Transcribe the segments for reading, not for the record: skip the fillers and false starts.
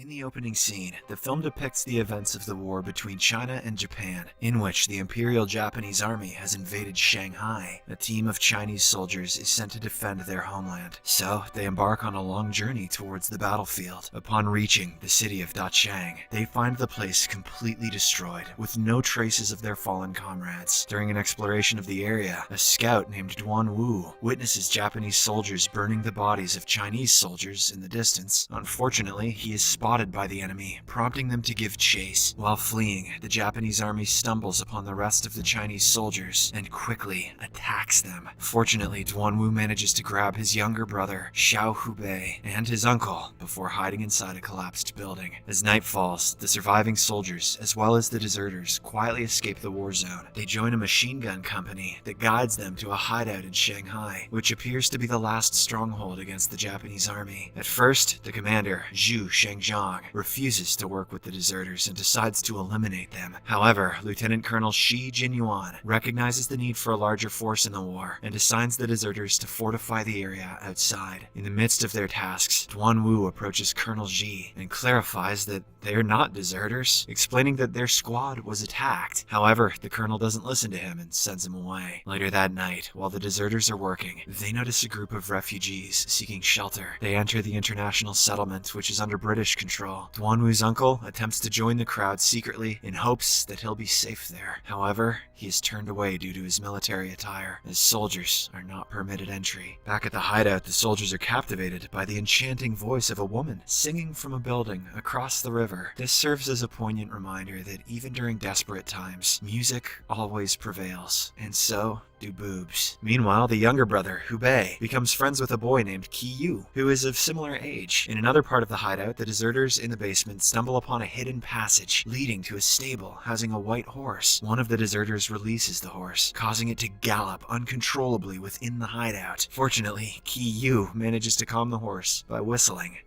In the opening scene, the film depicts the events of the war between China and Japan, in which the Imperial Japanese Army has invaded Shanghai. A team of Chinese soldiers is sent to defend their homeland, so they embark on a long journey towards the battlefield. Upon reaching the city of Dachang, they find the place completely destroyed, with no traces of their fallen comrades. During an exploration of the area, a scout named Duan Wu witnesses Japanese soldiers burning the bodies of Chinese soldiers in the distance. Unfortunately, he is spotted by the enemy, prompting them to give chase. While fleeing, the Japanese army stumbles upon the rest of the Chinese soldiers and quickly attacks them. Fortunately, Duanwu manages to grab his younger brother, Xiao Hubei, and his uncle before hiding inside a collapsed building. As night falls, the surviving soldiers, as well as the deserters, quietly escape the war zone. They join a machine gun company that guides them to a hideout in Shanghai, which appears to be the last stronghold against the Japanese army. At first, the commander, Zhu Shengzhang, refuses to work with the deserters and decides to eliminate them. However, Lieutenant Colonel Shi Jinyuan recognizes the need for a larger force in the war and assigns the deserters to fortify the area outside. In the midst of their tasks, Duan Wu approaches Colonel Ji and clarifies that they're not deserters, explaining that their squad was attacked. However, the colonel doesn't listen to him and sends him away. Later that night, while the deserters are working, they notice a group of refugees seeking shelter. They enter the international settlement, which is under British control. Duan Wu's uncle attempts to join the crowd secretly in hopes that he'll be safe there. However, he is turned away due to his military attire, as soldiers are not permitted entry. Back at the hideout, the soldiers are captivated by the enchanting voice of a woman singing from a building across the river. This serves as a poignant reminder that even during desperate times, music always prevails, and so do boobs. Meanwhile, the younger brother, Hubei, becomes friends with a boy named Qi Yu, who is of similar age. In another part of the hideout, the deserters in the basement stumble upon a hidden passage leading to a stable housing a white horse. One of the deserters releases the horse, causing it to gallop uncontrollably within the hideout. Fortunately, Qi Yu manages to calm the horse by whistling.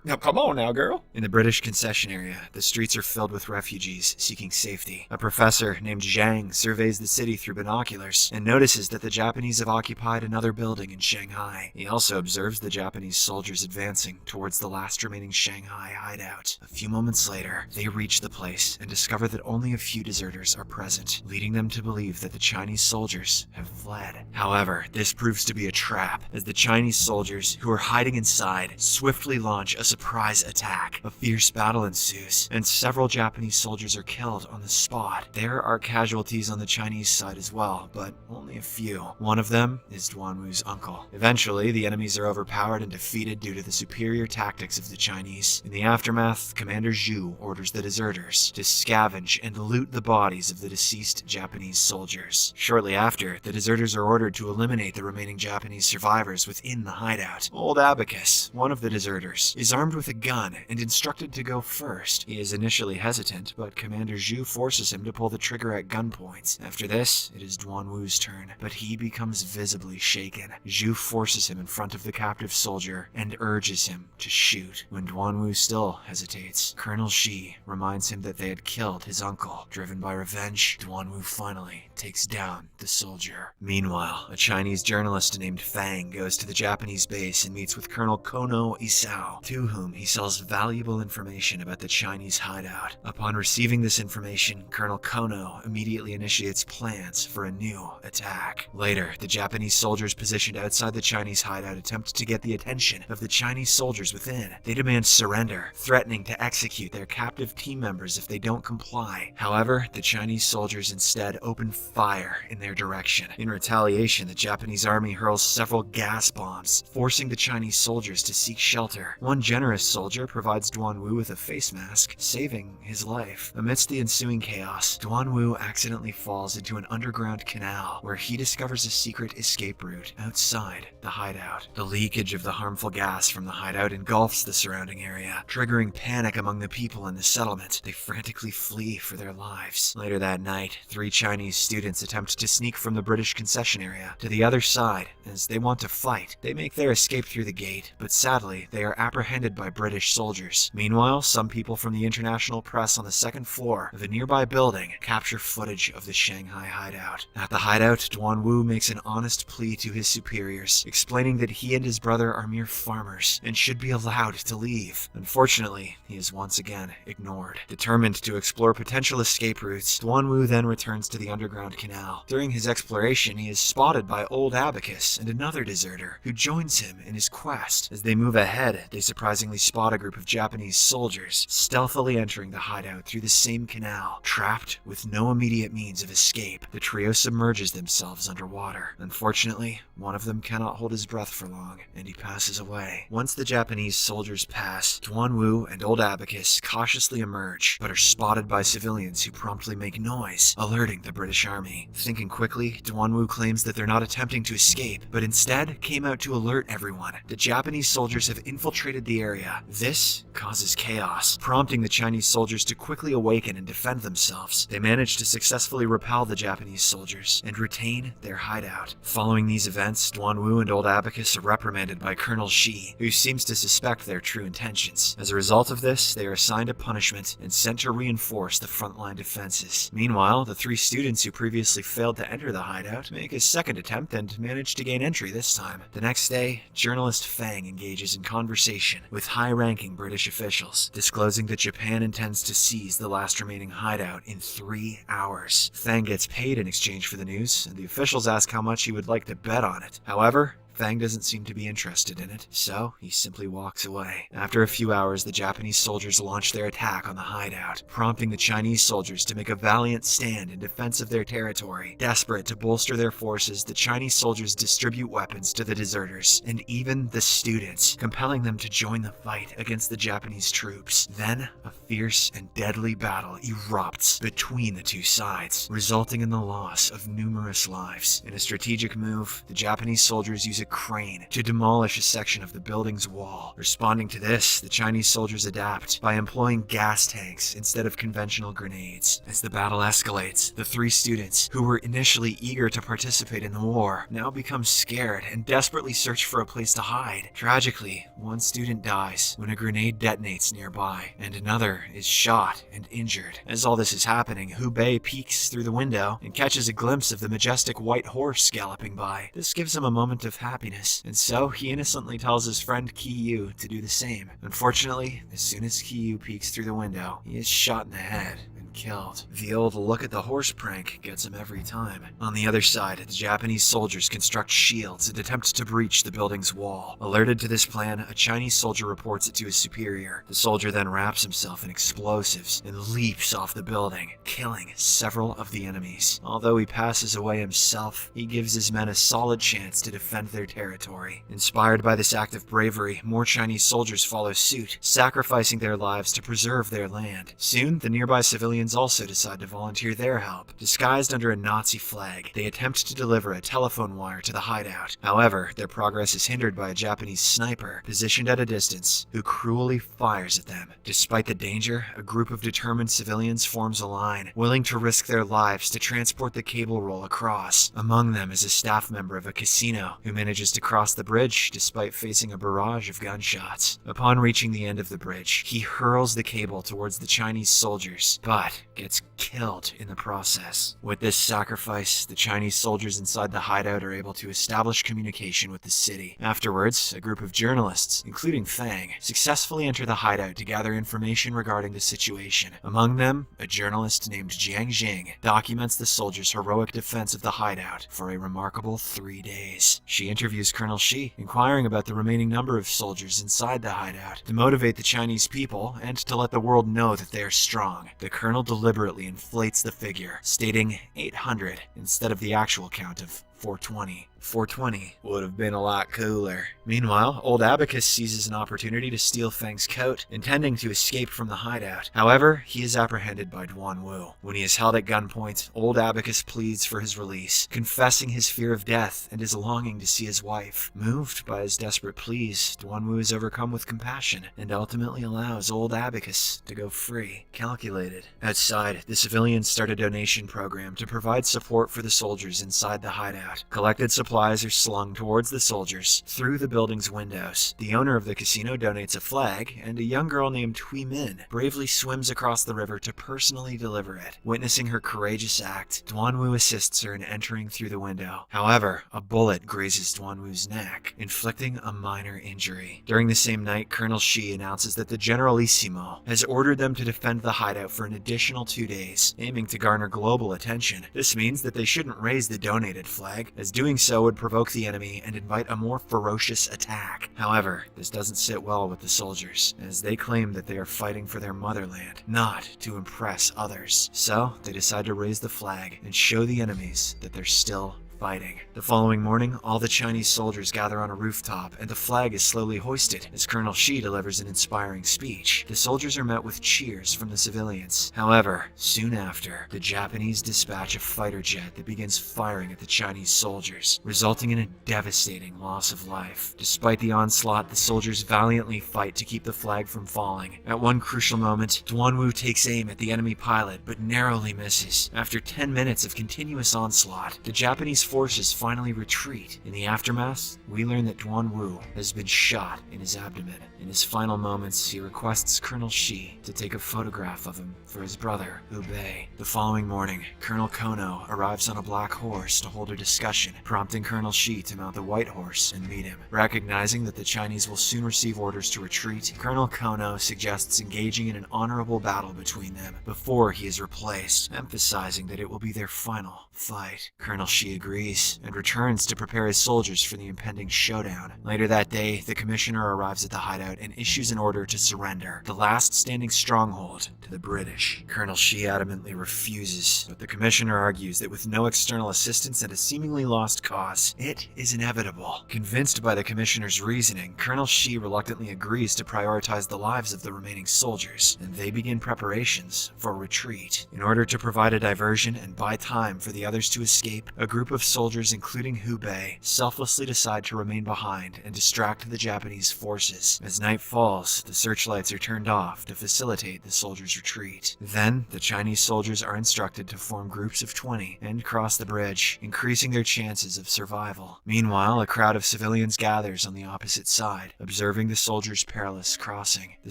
Now come on now, girl. In the British concession area, the streets are filled with refugees seeking safety. A professor named Zhang surveys the city through binoculars and notices that the Japanese have occupied another building in Shanghai. He also observes the Japanese soldiers advancing towards the last remaining Shanghai hideout. A few moments later, they reach the place and discover that only a few deserters are present, leading them to believe that the Chinese soldiers have fled. However, this proves to be a trap, as the Chinese soldiers, who are hiding inside, swiftly launch a surprise attack. A fierce battle ensues, and several Japanese soldiers are killed on the spot. There are casualties on the Chinese side as well, but only a few. One of them is Duanwu's uncle. Eventually, the enemies are overpowered and defeated due to the superior tactics of the Chinese. In the aftermath, Commander Zhu orders the deserters to scavenge and loot the bodies of the deceased Japanese soldiers. Shortly after, the deserters are ordered to eliminate the remaining Japanese survivors within the hideout. Old Abacus, one of the deserters, is armed with a gun and instructed to go first. He is initially hesitant, but Commander Zhu forces him to pull the trigger at gunpoint. After this, it is Duanwu's turn, but he becomes visibly shaken. Zhu forces him in front of the captive soldier and urges him to shoot. When Duanwu still hesitates, Colonel Shi reminds him that they had killed his uncle. Driven by revenge, Duanwu finally takes down the soldier. Meanwhile, a Chinese journalist named Fang goes to the Japanese base and meets with Colonel Kono Isao, to whom he sells valuable information about the Chinese hideout. Upon receiving this information, Colonel Kono immediately initiates plans for a new attack. Later, the Japanese soldiers positioned outside the Chinese hideout attempt to get the attention of the Chinese soldiers within. They demand surrender, threatening to execute their captive team members if they don't comply. However, the Chinese soldiers instead open fire in their direction. In retaliation, the Japanese army hurls several gas bombs, forcing the Chinese soldiers to seek shelter. One generous soldier provides Duanwu with a face mask, saving his life. Amidst the ensuing chaos, Duanwu accidentally falls into an underground canal where he discovers a secret escape route outside the hideout. The leakage of the harmful gas from the hideout engulfs the surrounding area, triggering panic among the people in the settlement. They frantically flee for their lives. Later that night, 3 Chinese students attempt to sneak from the British concession area to the other side as they want to fight. They make their escape through the gate, but sadly, they are apprehended defended by British soldiers. Meanwhile, some people from the international press on the second floor of a nearby building capture footage of the Shanghai hideout. At the hideout, Duanwu makes an honest plea to his superiors, explaining that he and his brother are mere farmers and should be allowed to leave. Unfortunately, he is once again ignored. Determined to explore potential escape routes, Duanwu then returns to the underground canal. During his exploration, he is spotted by Old Abacus and another deserter, who joins him in his quest. As they move ahead, they surprisingly spot a group of Japanese soldiers stealthily entering the hideout through the same canal. Trapped with no immediate means of escape, the trio submerges themselves underwater. Unfortunately, one of them cannot hold his breath for long, and he passes away. Once the Japanese soldiers pass, Duanwu and Old Abacus cautiously emerge, but are spotted by civilians who promptly make noise, alerting the British army. Thinking quickly, Duanwu claims that they're not attempting to escape, but instead came out to alert everyone. The Japanese soldiers have infiltrated the area. This causes chaos, prompting the Chinese soldiers to quickly awaken and defend themselves. They manage to successfully repel the Japanese soldiers and retain their hideout. Following these events, Duanwu and Old Abacus are reprimanded by Colonel Shi, who seems to suspect their true intentions. As a result of this, they are assigned a punishment and sent to reinforce the frontline defenses. Meanwhile, the three students who previously failed to enter the hideout make a second attempt and manage to gain entry this time. The next day, journalist Fang engages in conversation with high-ranking British officials, disclosing that Japan intends to seize the last remaining hideout in 3 hours. Fang gets paid in exchange for the news, and the officials ask how much he would like to bet on it. However, Fang doesn't seem to be interested in it, so he simply walks away. After a few hours, the Japanese soldiers launch their attack on the hideout, prompting the Chinese soldiers to make a valiant stand in defense of their territory. Desperate to bolster their forces, the Chinese soldiers distribute weapons to the deserters, and even the students, compelling them to join the fight against the Japanese troops. Then, a fierce and deadly battle erupts between the two sides, resulting in the loss of numerous lives. In a strategic move, the Japanese soldiers use a crane to demolish a section of the building's wall. Responding to this, the Chinese soldiers adapt by employing gas tanks instead of conventional grenades. As the battle escalates, the three students, who were initially eager to participate in the war, now become scared and desperately search for a place to hide. Tragically, one student dies when a grenade detonates nearby, and another is shot and injured. As all this is happening, Hubei peeks through the window and catches a glimpse of the majestic white horse galloping by. This gives him a moment of happiness, and so he innocently tells his friend Qiyu to do the same. Unfortunately, as soon as Qiyu peeks through the window, he is shot in the head and killed. The old look at the horse prank gets him every time. On the other side, the Japanese soldiers construct shields and attempt to breach the building's wall. Alerted to this plan, a Chinese soldier reports it to his superior. The soldier then wraps himself in explosives and leaps off the building, killing several of the enemies. Although he passes away himself, he gives his men a solid chance to defend their territory. Inspired by this act of bravery, more Chinese soldiers follow suit, sacrificing their lives to preserve their land. Soon, the nearby civilians also decide to volunteer their help. Disguised under a Nazi flag, they attempt to deliver a telephone wire to the hideout. However, their progress is hindered by a Japanese sniper positioned at a distance, who cruelly fires at them. Despite the danger, a group of determined civilians forms a line, willing to risk their lives to transport the cable roll across. Among them is a staff member of a casino, who manages to cross the bridge despite facing a barrage of gunshots. Upon reaching the end of the bridge, he hurls the cable towards the Chinese soldiers, but gets killed in the process. With this sacrifice, the Chinese soldiers inside the hideout are able to establish communication with the city. Afterwards, a group of journalists, including Fang, successfully enter the hideout to gather information regarding the situation. Among them, a journalist named Jiang Jing documents the soldiers' heroic defense of the hideout for a remarkable 3 days. She interviews Colonel Shi, inquiring about the remaining number of soldiers inside the hideout, to motivate the Chinese people and to let the world know that they are strong. The colonel deliberately inflates the figure, stating 800 instead of the actual count of 420. 420 would have been a lot cooler. Meanwhile, Old Abacus seizes an opportunity to steal Fang's coat, intending to escape from the hideout. However, he is apprehended by Duanwu. When he is held at gunpoint, Old Abacus pleads for his release, confessing his fear of death and his longing to see his wife. Moved by his desperate pleas, Duanwu is overcome with compassion and ultimately allows Old Abacus to go free. Calculated. Outside, the civilians start a donation program to provide support for the soldiers inside the hideout. hideout. Collected supplies are slung towards the soldiers through the building's windows. The owner of the casino donates a flag, and a young girl named Hui Min bravely swims across the river to personally deliver it. Witnessing her courageous act, Duanwu assists her in entering through the window. However, a bullet grazes Duanwu's neck, inflicting a minor injury. During the same night, Colonel Shi announces that the Generalissimo has ordered them to defend the hideout for an additional 2 days, aiming to garner global attention. This means that they shouldn't raise the donated flag, as doing so would provoke the enemy and invite a more ferocious attack. However, this doesn't sit well with the soldiers, as they claim that they are fighting for their motherland, not to impress others. So, they decide to raise the flag and show the enemies that they're still fighting. The following morning, all the Chinese soldiers gather on a rooftop, and the flag is slowly hoisted as Colonel Shi delivers an inspiring speech. The soldiers are met with cheers from the civilians. However, soon after, the Japanese dispatch a fighter jet that begins firing at the Chinese soldiers, resulting in a devastating loss of life. Despite the onslaught, the soldiers valiantly fight to keep the flag from falling. At one crucial moment, Duanwu takes aim at the enemy pilot, but narrowly misses. After 10 minutes of continuous onslaught, the Japanese forces finally retreat. In the aftermath, we learn that Duanwu has been shot in his abdomen. In his final moments, he requests Colonel Shi to take a photograph of him for his brother, Hu Bei. The following morning, Colonel Kono arrives on a black horse to hold a discussion, prompting Colonel Shi to mount the white horse and meet him. Recognizing that the Chinese will soon receive orders to retreat, Colonel Kono suggests engaging in an honorable battle between them before he is replaced, emphasizing that it will be their final fight. Colonel Shi agrees and returns to prepare his soldiers for the impending showdown. Later that day, the commissioner arrives at the hideout and issues an order to surrender, the last standing stronghold, to the British. Colonel Shi adamantly refuses, but the commissioner argues that with no external assistance and a seemingly lost cause, it is inevitable. Convinced by the commissioner's reasoning, Colonel Shi reluctantly agrees to prioritize the lives of the remaining soldiers, and they begin preparations for retreat. In order to provide a diversion and buy time for the others to escape, a group of soldiers, including Hu Bei, selflessly decide to remain behind and distract the Japanese forces. As night falls, the searchlights are turned off to facilitate the soldiers' retreat. Then, the Chinese soldiers are instructed to form groups of 20 and cross the bridge, increasing their chances of survival. Meanwhile, a crowd of civilians gathers on the opposite side, observing the soldiers' perilous crossing. The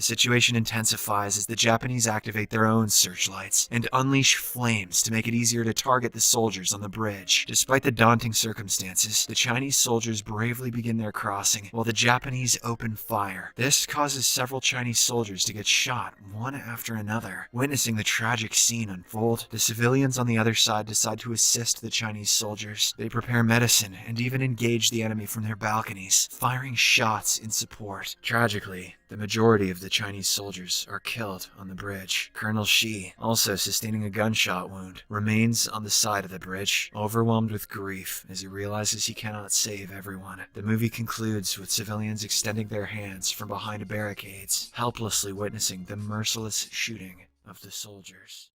situation intensifies as the Japanese activate their own searchlights and unleash flames to make it easier to target the soldiers on the bridge. Despite the daunting circumstances, the Chinese soldiers bravely begin their crossing, while the Japanese open fire. This causes several Chinese soldiers to get shot, one after another. Witnessing the tragic scene unfold, the civilians on the other side decide to assist the Chinese soldiers. They prepare medicine and even engage the enemy from their balconies, firing shots in support. Tragically, the majority of the Chinese soldiers are killed on the bridge. Colonel Shi, also sustaining a gunshot wound, remains on the side of the bridge, overwhelmed with grief as he realizes he cannot save everyone. The movie concludes with civilians extending their hands from behind barricades, helplessly witnessing the merciless shooting of the soldiers.